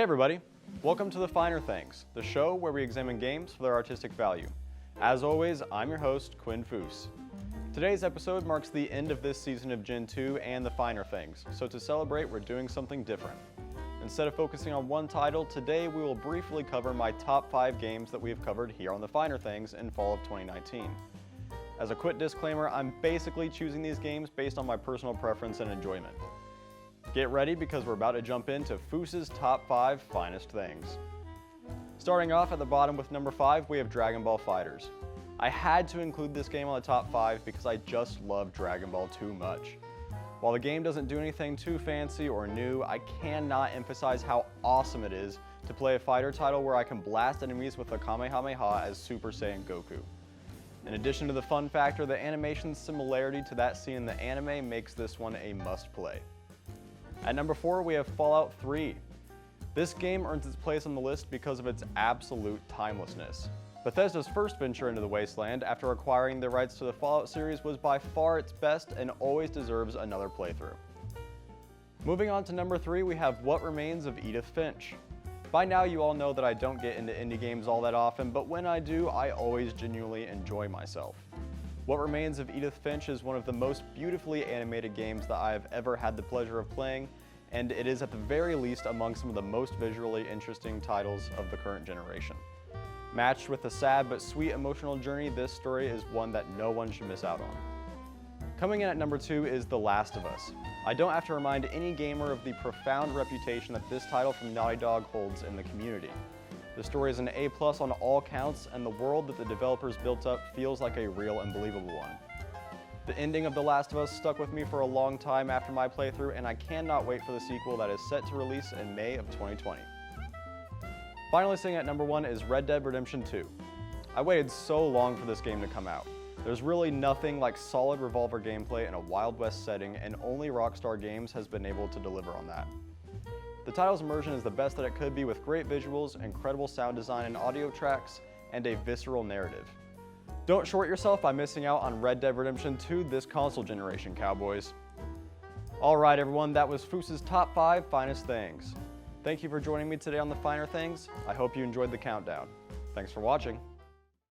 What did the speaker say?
Hey everybody, welcome to the Finer Things, the show where we examine games for their artistic value. As always, I'm your host, Quinn Foose. Today's episode marks the end of this season of Gentoo and the Finer Things, so to celebrate, we're doing something different. Instead of focusing on one title, today we will briefly cover my top 5 games that we have covered here on the Finer Things in fall of 2019. As a quick disclaimer, I'm basically choosing these games based on my personal preference and enjoyment. Get ready because we're about to jump into Foose's top 5 finest things. Starting off at the bottom with number 5, we have Dragon Ball FighterZ. I had to include this game on the top 5 because I just love Dragon Ball too much. While the game doesn't do anything too fancy or new, I cannot emphasize how awesome it is to play a fighter title where I can blast enemies with a Kamehameha as Super Saiyan Goku. In addition to the fun factor, the animation similarity to that seen in the anime makes this one a must-play. At number 4, we have Fallout 3. This game earns its place on the list because of its absolute timelessness. Bethesda's first venture into the wasteland after acquiring the rights to the Fallout series was by far its best and always deserves another playthrough. Moving on to number 3, we have What Remains of Edith Finch. By now you all know that I don't get into indie games all that often, but when I do, I always genuinely enjoy myself. What Remains of Edith Finch is one of the most beautifully animated games that I have ever had the pleasure of playing, and it is at the very least among some of the most visually interesting titles of the current generation. Matched with a sad but sweet emotional journey, this story is one that no one should miss out on. Coming in at number 2 is The Last of Us. I don't have to remind any gamer of the profound reputation that this title from Naughty Dog holds in the community. The story is an A+ on all counts, and the world that the developers built up feels like a real and believable one. The ending of The Last of Us stuck with me for a long time after my playthrough, and I cannot wait for the sequel that is set to release in May of 2020. Finally sitting at number 1 is Red Dead Redemption 2. I waited so long for this game to come out. There's really nothing like solid revolver gameplay in a Wild West setting, and only Rockstar Games has been able to deliver on that. The title's immersion is the best that it could be, with great visuals, incredible sound design and audio tracks, and a visceral narrative. Don't short yourself by missing out on Red Dead Redemption 2 this console generation, cowboys. Alright everyone, that was Foose's top 5 finest things. Thank you for joining me today on the Finer Things. I hope you enjoyed the countdown. Thanks for watching.